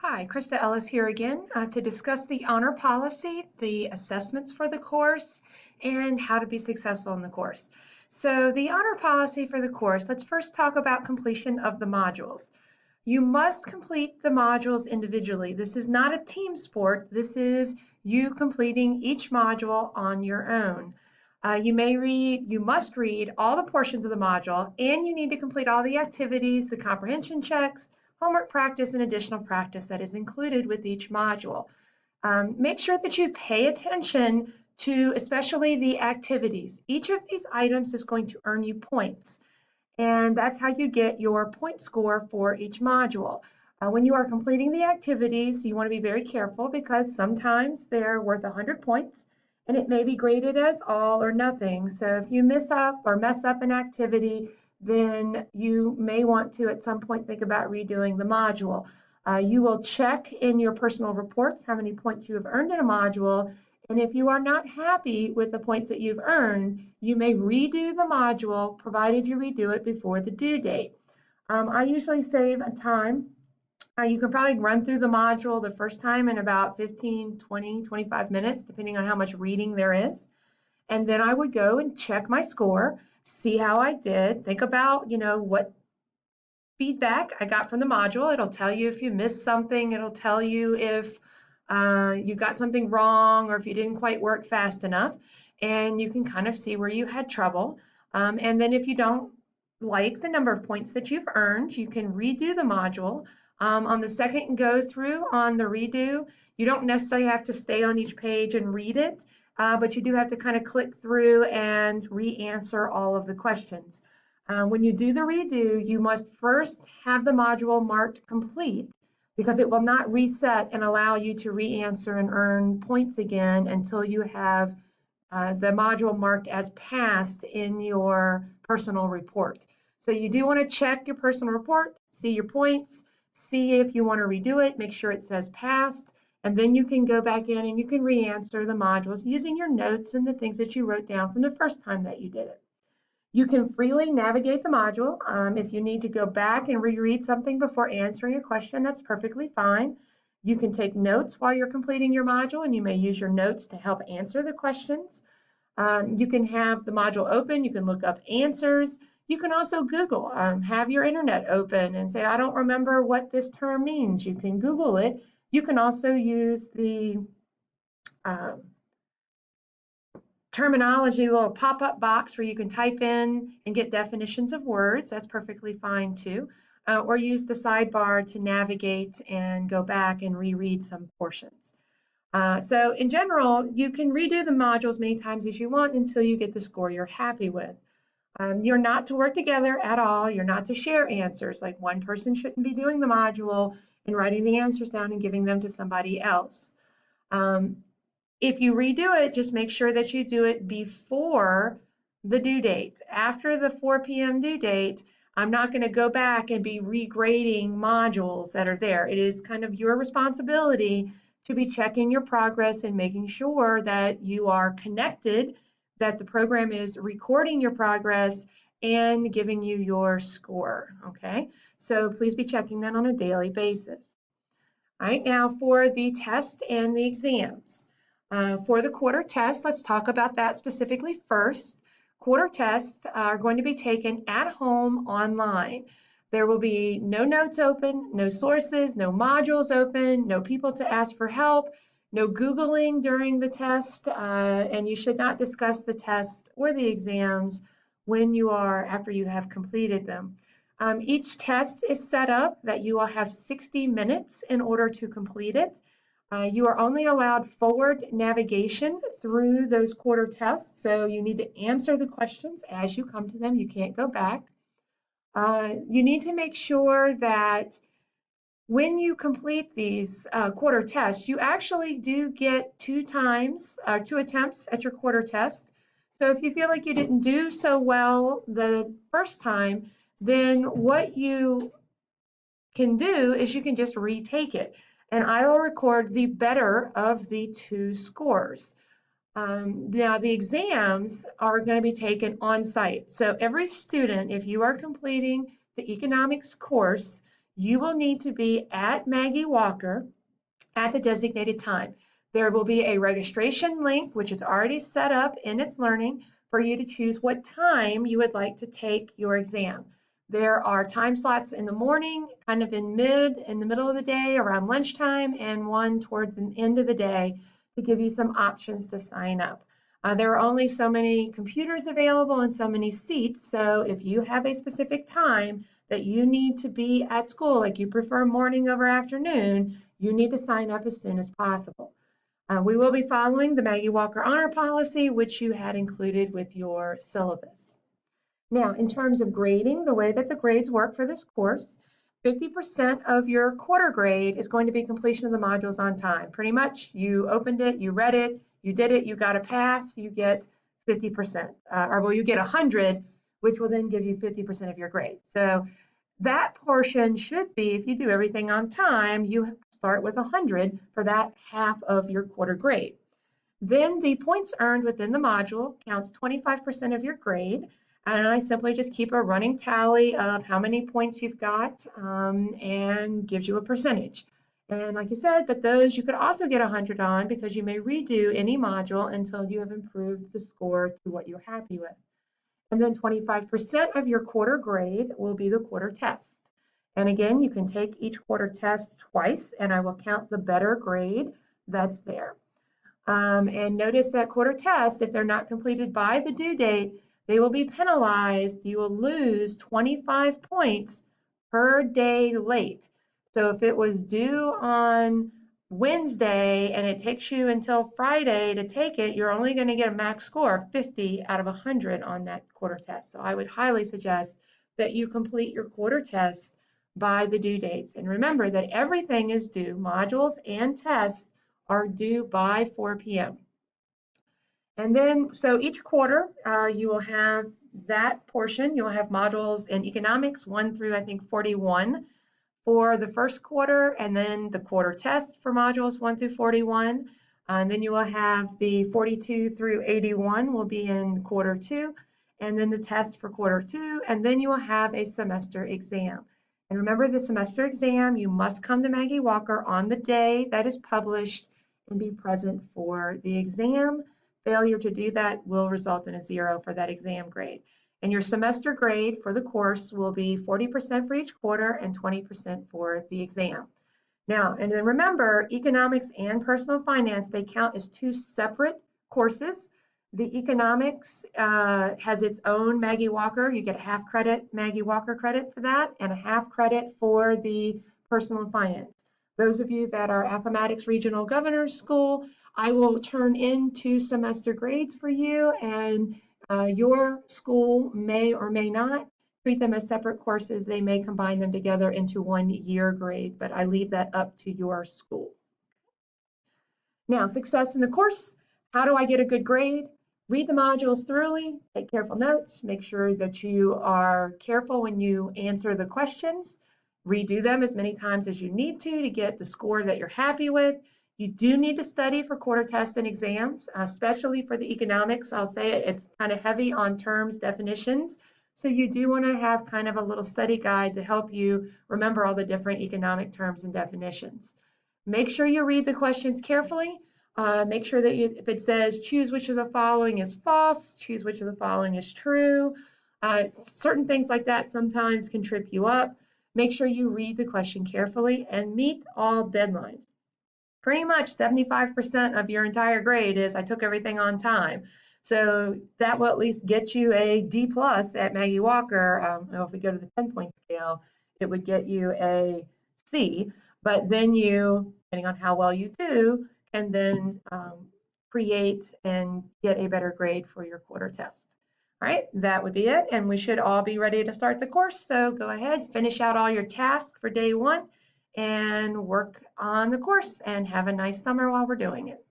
Hi, Krista Ellis here again to discuss the honor policy, the assessments for the course, and how to be successful in the course. So the honor policy for the course, let's first talk about completion of the modules. You must complete the modules individually. This is not a team sport. This is you completing each module on your own. You must read all the portions of the module, and you need to complete all the activities, the comprehension checks, homework practice, and additional practice that is included with each module. Make sure that you pay attention to especially the activities. Each of these items is going to earn you points, and that's how you get your point score for each module. When you are completing the activities, you want to be very careful because sometimes they're worth 100 points and it may be graded as all or nothing. So if you miss up or mess up an activity, then you may want to at some point think about redoing the module. You will check in your personal reports how many points you have earned in a module, and if you are not happy with the points that you've earned, you may redo the module, provided you redo it before the due date. I usually save a time. You can probably run through the module the first time in about 15, 20, 25 minutes, depending on how much reading there is. And then I would go and check my score, see how I did, think about, what feedback I got from the module. It'll tell you if you missed something. It'll tell you if you got something wrong or if you didn't quite work fast enough. And you can kind of see where you had trouble. And then if you don't like the number of points that you've earned, you can redo the module. On the second go through on the redo, you don't necessarily have to stay on each page and read it, but you do have to kind of click through and re-answer all of the questions. When you do the redo, you must first have the module marked complete because it will not reset and allow you to re-answer and earn points again until you have the module marked as passed in your personal report. So you do want to check your personal report, see your points, see if you want to redo it, make sure it says passed, and then you can go back in and you can re-answer the modules using your notes and the things that you wrote down from the first time that you did it. You can freely navigate the module. If you need to go back and reread something before answering a question, that's perfectly fine. You can take notes while you're completing your module, and you may use your notes to help answer the questions. You can have the module open. You can look up answers. You can also Google, have your internet open and say, I don't remember what this term means. You can Google it. You can also use the terminology little pop-up box where you can type in and get definitions of words. That's perfectly fine too. Or use the sidebar to navigate and go back and reread some portions. So in general, you can redo the modules many times as you want until you get the score you're happy with. You're not to work together at all. You're not to share answers. Like one person shouldn't be doing the module and writing the answers down and giving them to somebody else. If you redo it, just make sure that you do it before the due date. After the 4 p.m. due date, I'm not going to go back and be regrading modules that are there. It is kind of your responsibility to be checking your progress and making sure that you are connected, that the program is recording your progress and giving you your score, okay? So please be checking that on a daily basis. All right, now for the test and the exams. For the quarter test, let's talk about that specifically first. Quarter tests are going to be taken at home online. There will be no notes open, no sources, no modules open, no people to ask for help, no Googling during the test, and you should not discuss the test or the exams after you have completed them. Each test is set up that you will have 60 minutes in order to complete it. You are only allowed forward navigation through those quarter tests, so you need to answer the questions as you come to them. You can't go back. You need to make sure that when you complete these quarter tests, you actually do get two attempts at your quarter test. So if you feel like you didn't do so well the first time, then what you can do is you can just retake it. And I will record the better of the two scores. Now, the exams are going to be taken on site. So every student, if you are completing the economics course, you will need to be at Maggie Walker at the designated time. There will be a registration link, which is already set up in its learning, for you to choose what time you would like to take your exam. There are time slots in the morning, kind of in the middle of the day, around lunchtime, and one toward the end of the day to give you some options to sign up. There are only so many computers available and so many seats, so if you have a specific time that you need to be at school, like you prefer morning over afternoon, you need to sign up as soon as possible. We will be following the Maggie Walker Honor Policy, which you had included with your syllabus. Now, in terms of grading, the way that the grades work for this course, 50% of your quarter grade is going to be completion of the modules on time. Pretty much, you opened it, you read it, you did it, you got a pass, you get 50%. You get 100, which will then give you 50% of your grade. So that portion should be, if you do everything on time, you start with 100 for that half of your quarter grade. Then the points earned within the module counts 25% of your grade. And I simply just keep a running tally of how many points you've got and gives you a percentage. And like I said, but those you could also get 100 on because you may redo any module until you have improved the score to what you're happy with. And then 25% of your quarter grade will be the quarter test. And again, you can take each quarter test twice, and I will count the better grade that's there. And notice that quarter tests, if they're not completed by the due date, they will be penalized. You will lose 25 points per day late. So if it was due on Wednesday and it takes you until Friday to take it, you're only going to get a max score of 50 out of 100 on that quarter test. So I would highly suggest that you complete your quarter tests by the due dates. And remember that everything is due, modules and tests are due by 4 p.m. And then, so each quarter, you will have that portion. You'll have modules in economics 1 through, I think, 41 for the first quarter, and then the quarter test for modules 1 through 41. And then you will have the 42 through 81 will be in quarter 2, and then the test for quarter 2, and then you will have a semester exam. And remember, the semester exam, you must come to Maggie Walker on the day that is published and be present for the exam. Failure to do that will result in a 0 for that exam grade. And your semester grade for the course will be 40% for each quarter and 20% for the exam. Now, and then remember, economics and personal finance, they count as 2 separate courses. The economics has its own Maggie Walker. You get a half credit Maggie Walker credit for that and a half credit for the personal finance. Those of you that are Appomattox Regional Governor's School, I will turn in 2 semester grades for you, and your school may or may not treat them as separate courses. They may combine them together into 1 year grade, but I leave that up to your school. Now, success in the course. How do I get a good grade? Read the modules thoroughly, take careful notes, make sure that you are careful when you answer the questions. Redo them as many times as you need to get the score that you're happy with. You do need to study for quarter tests and exams, especially for the economics. I'll say it's kind of heavy on terms, definitions. So you do want to have kind of a little study guide to help you remember all the different economic terms and definitions. Make sure you read the questions carefully. Make sure that if it says choose which of the following is false, choose which of the following is true. Certain things like that sometimes can trip you up. Make sure you read the question carefully and meet all deadlines. Pretty much 75% of your entire grade is I took everything on time. So that will at least get you a D plus at Maggie Walker. If we go to the 10-point scale, it would get you a C. But then you, depending on how well you do, can then create and get a better grade for your quarter test. All right, that would be it. And we should all be ready to start the course. So go ahead, finish out all your tasks for day 1 and work on the course and have a nice summer while we're doing it.